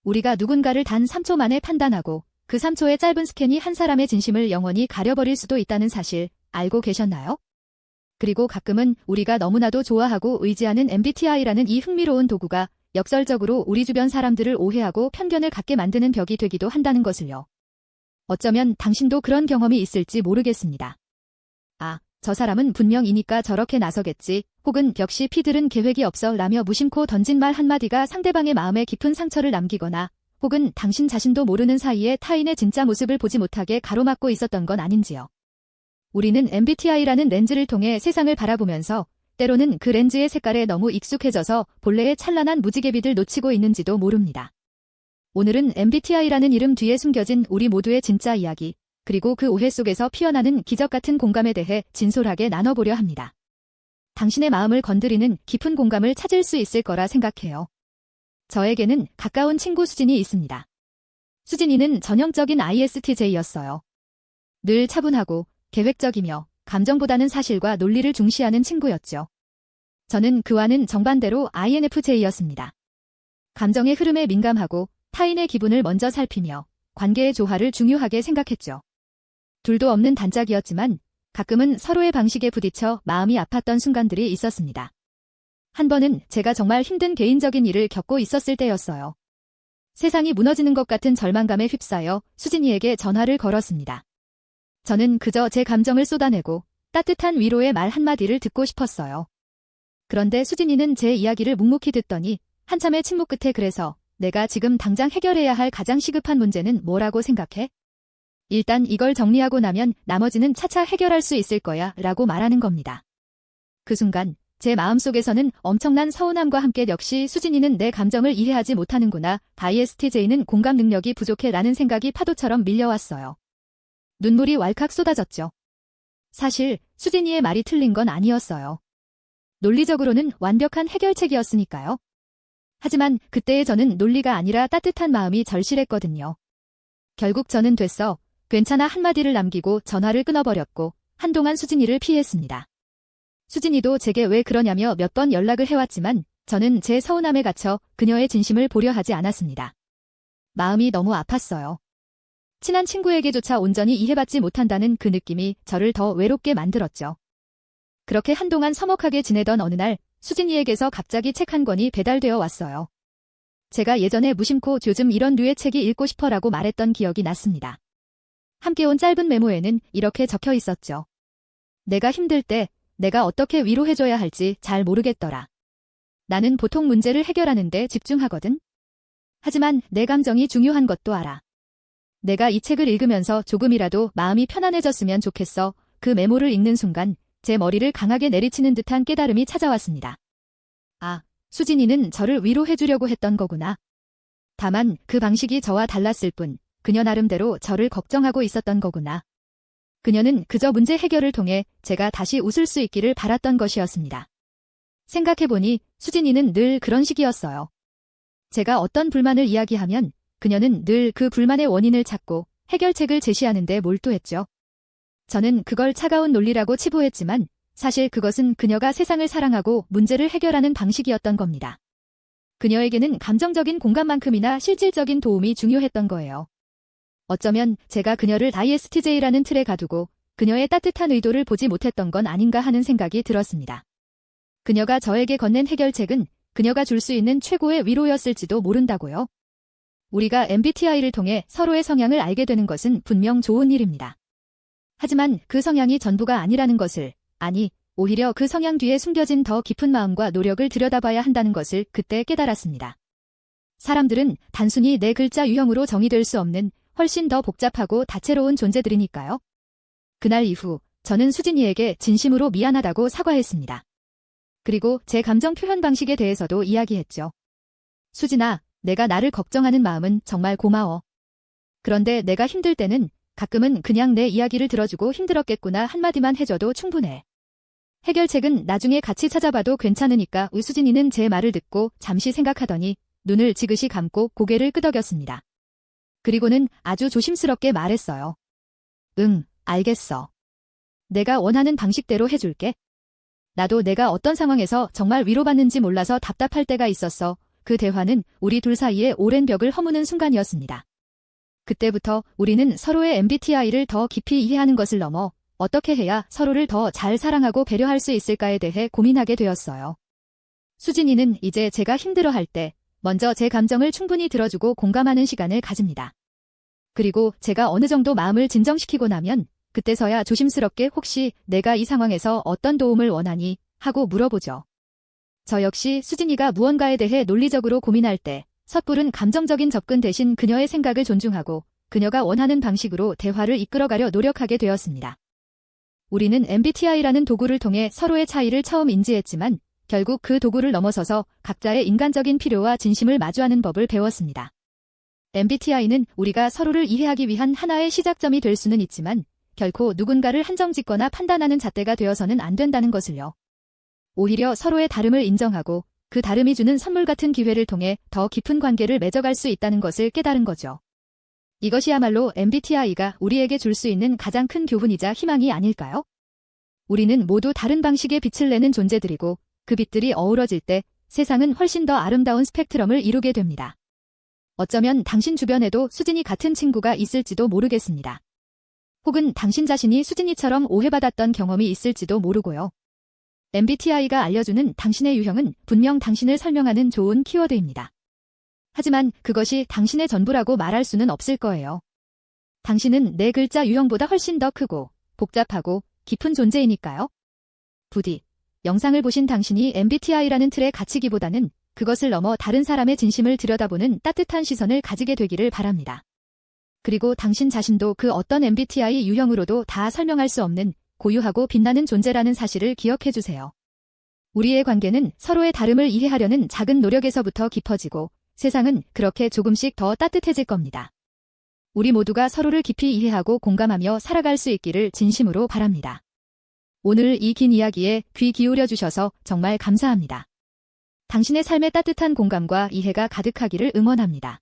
우리가 누군가를 단 3초 만에 판단하고 그 3초의 짧은 스캔이 한 사람의 진심을 영원히 가려버릴 수도 있다는 사실 알고 계셨나요? 그리고 가끔은 우리가 너무나도 좋아하고 의지하는 MBTI라는 이 흥미로운 도구가 역설적으로 우리 주변 사람들을 오해하고 편견을 갖게 만드는 벽이 되기도 한다는 것을요. 어쩌면 당신도 그런 경험이 있을지 모르겠습니다. 아, 저 사람은 분명 이니까 저렇게 나서겠지, 혹은 역시 피들은 계획이 없어 라며 무심코 던진 말 한마디가 상대방의 마음에 깊은 상처를 남기거나 혹은 당신 자신도 모르는 사이에 타인의 진짜 모습을 보지 못하게 가로막고 있었던 건 아닌지요. 우리는 MBTI라는 렌즈를 통해 세상을 바라보면서 때로는 그 렌즈의 색깔에 너무 익숙해져서 본래의 찬란한 무지개빛을 놓치고 있는지도 모릅니다. 오늘은 MBTI라는 이름 뒤에 숨겨진 우리 모두의 진짜 이야기, 그리고 그 오해 속에서 피어나는 기적 같은 공감에 대해 진솔하게 나눠보려 합니다. 당신의 마음을 건드리는 깊은 공감을 찾을 수 있을 거라 생각해요. 저에게는 가까운 친구 수진이 있습니다. 수진이는 전형적인 ISTJ였어요. 늘 차분하고 계획적이며 감정보다는 사실과 논리를 중시하는 친구였죠. 저는 그와는 정반대로 INFJ였습니다. 감정의 흐름에 민감하고 타인의 기분을 먼저 살피며 관계의 조화를 중요하게 생각했죠. 둘도 없는 단짝이었지만 가끔은 서로의 방식에 부딪혀 마음이 아팠던 순간들이 있었습니다. 한 번은 제가 정말 힘든 개인적인 일을 겪고 있었을 때였어요. 세상이 무너지는 것 같은 절망감에 휩싸여 수진이에게 전화를 걸었습니다. 저는 그저 제 감정을 쏟아내고 따뜻한 위로의 말 한마디를 듣고 싶었어요. 그런데 수진이는 제 이야기를 묵묵히 듣더니 한참의 침묵 끝에 그래서 내가 지금 당장 해결해야 할 가장 시급한 문제는 뭐라고 생각해? 일단 이걸 정리하고 나면 나머지는 차차 해결할 수 있을 거야 라고 말하는 겁니다. 그 순간 제 마음속에서는 엄청난 서운함과 함께 역시 수진이는 내 감정을 이해하지 못하는구나, ISTJ는 공감 능력이 부족해 라는 생각이 파도처럼 밀려왔어요. 눈물이 왈칵 쏟아졌죠. 사실 수진이의 말이 틀린 건 아니었어요. 논리적으로는 완벽한 해결책이었으니까요. 하지만 그때의 저는 논리가 아니라 따뜻한 마음이 절실했거든요. 결국 저는 됐어, 괜찮아 한마디를 남기고 전화를 끊어버렸고 한동안 수진이를 피했습니다. 수진이도 제게 왜 그러냐며 몇 번 연락을 해왔지만 저는 제 서운함에 갇혀 그녀의 진심을 보려 하지 않았습니다. 마음이 너무 아팠어요. 친한 친구에게조차 온전히 이해받지 못한다는 그 느낌이 저를 더 외롭게 만들었죠. 그렇게 한동안 서먹하게 지내던 어느 날 수진이에게서 갑자기 책 한 권이 배달되어 왔어요. 제가 예전에 무심코 요즘 이런 류의 책이 읽고 싶어라고 말했던 기억이 났습니다. 함께 온 짧은 메모에는 이렇게 적혀 있었죠. 내가 힘들 때 내가 어떻게 위로해줘야 할지 잘 모르겠더라. 나는 보통 문제를 해결하는 데 집중하거든. 하지만 내 감정이 중요한 것도 알아. 내가 이 책을 읽으면서 조금이라도 마음이 편안해졌으면 좋겠어. 그 메모를 읽는 순간 제 머리를 강하게 내리치는 듯한 깨달음이 찾아왔습니다. 아, 수진이는 저를 위로해주려고 했던 거구나. 다만 그 방식이 저와 달랐을 뿐 그녀 나름대로 저를 걱정하고 있었던 거구나. 그녀는 그저 문제 해결을 통해 제가 다시 웃을 수 있기를 바랐던 것이었습니다. 생각해보니 수진이는 늘 그런 식이었어요. 제가 어떤 불만을 이야기하면 그녀는 늘 그 불만의 원인을 찾고 해결책을 제시하는데 몰두했죠. 저는 그걸 차가운 논리라고 치부했지만 사실 그것은 그녀가 세상을 사랑하고 문제를 해결하는 방식이었던 겁니다. 그녀에게는 감정적인 공감만큼이나 실질적인 도움이 중요했던 거예요. 어쩌면 제가 그녀를 ISTJ라는 틀에 가두고 그녀의 따뜻한 의도를 보지 못했던 건 아닌가 하는 생각이 들었습니다. 그녀가 저에게 건넨 해결책은 그녀가 줄 수 있는 최고의 위로였을지도 모른다고요. 우리가 MBTI를 통해 서로의 성향을 알게 되는 것은 분명 좋은 일입니다. 하지만 그 성향이 전부가 아니라는 것을, 아니, 오히려 그 성향 뒤에 숨겨진 더 깊은 마음과 노력을 들여다봐야 한다는 것을 그때 깨달았습니다. 사람들은 단순히 네 글자 유형으로 정의될 수 없는 훨씬 더 복잡하고 다채로운 존재들이니까요. 그날 이후 저는 수진이에게 진심으로 미안하다고 사과했습니다. 그리고 제 감정 표현 방식에 대해서도 이야기했죠. 수진아, 내가 나를 걱정하는 마음은 정말 고마워. 그런데 내가 힘들 때는 가끔은 그냥 내 이야기를 들어주고 힘들었겠구나 한마디만 해줘도 충분해. 해결책은 나중에 같이 찾아봐도 괜찮으니까. 수진이는 제 말을 듣고 잠시 생각하더니 눈을 지그시 감고 고개를 끄덕였습니다. 그리고는 아주 조심스럽게 말했어요. 응, 알겠어. 내가 원하는 방식대로 해줄게. 나도 내가 어떤 상황에서 정말 위로받는지 몰라서 답답할 때가 있었어. 그 대화는 우리 둘 사이에 오랜 벽을 허무는 순간이었습니다. 그때부터 우리는 서로의 MBTI를 더 깊이 이해하는 것을 넘어 어떻게 해야 서로를 더 잘 사랑하고 배려할 수 있을까에 대해 고민하게 되었어요. 수진이는 이제 제가 힘들어할 때 먼저 제 감정을 충분히 들어주고 공감하는 시간을 가집니다. 그리고 제가 어느 정도 마음을 진정시키고 나면 그때서야 조심스럽게 혹시 내가 이 상황에서 어떤 도움을 원하니 하고 물어보죠. 저 역시 수진이가 무언가에 대해 논리적으로 고민할 때 섣부른 감정적인 접근 대신 그녀의 생각을 존중하고 그녀가 원하는 방식으로 대화를 이끌어가려 노력하게 되었습니다. 우리는 MBTI라는 도구를 통해 서로의 차이를 처음 인지했지만 결국 그 도구를 넘어서서 각자의 인간적인 필요와 진심을 마주하는 법을 배웠습니다. MBTI는 우리가 서로를 이해하기 위한 하나의 시작점이 될 수는 있지만 결코 누군가를 한정짓거나 판단하는 잣대가 되어서는 안 된다는 것을요. 오히려 서로의 다름을 인정하고 그 다름이 주는 선물 같은 기회를 통해 더 깊은 관계를 맺어갈 수 있다는 것을 깨달은 거죠. 이것이야말로 MBTI가 우리에게 줄 수 있는 가장 큰 교훈이자 희망이 아닐까요? 우리는 모두 다른 방식의 빛을 내는 존재들이고 그 빛들이 어우러질 때 세상은 훨씬 더 아름다운 스펙트럼을 이루게 됩니다. 어쩌면 당신 주변에도 수진이 같은 친구가 있을지도 모르겠습니다. 혹은 당신 자신이 수진이처럼 오해받았던 경험이 있을지도 모르고요. MBTI가 알려주는 당신의 유형은 분명 당신을 설명하는 좋은 키워드입니다. 하지만 그것이 당신의 전부라고 말할 수는 없을 거예요. 당신은 네 글자 유형보다 훨씬 더 크고 복잡하고 깊은 존재이니까요. 부디 영상을 보신 당신이 MBTI라는 틀에 갇히기보다는 그것을 넘어 다른 사람의 진심을 들여다보는 따뜻한 시선을 가지게 되기를 바랍니다. 그리고 당신 자신도 그 어떤 MBTI 유형으로도 다 설명할 수 없는 고유하고 빛나는 존재라는 사실을 기억해 주세요. 우리의 관계는 서로의 다름을 이해하려는 작은 노력에서부터 깊어지고 세상은 그렇게 조금씩 더 따뜻해질 겁니다. 우리 모두가 서로를 깊이 이해하고 공감하며 살아갈 수 있기를 진심으로 바랍니다. 오늘 이 긴 이야기에 귀 기울여 주셔서 정말 감사합니다. 당신의 삶에 따뜻한 공감과 이해가 가득하기를 응원합니다.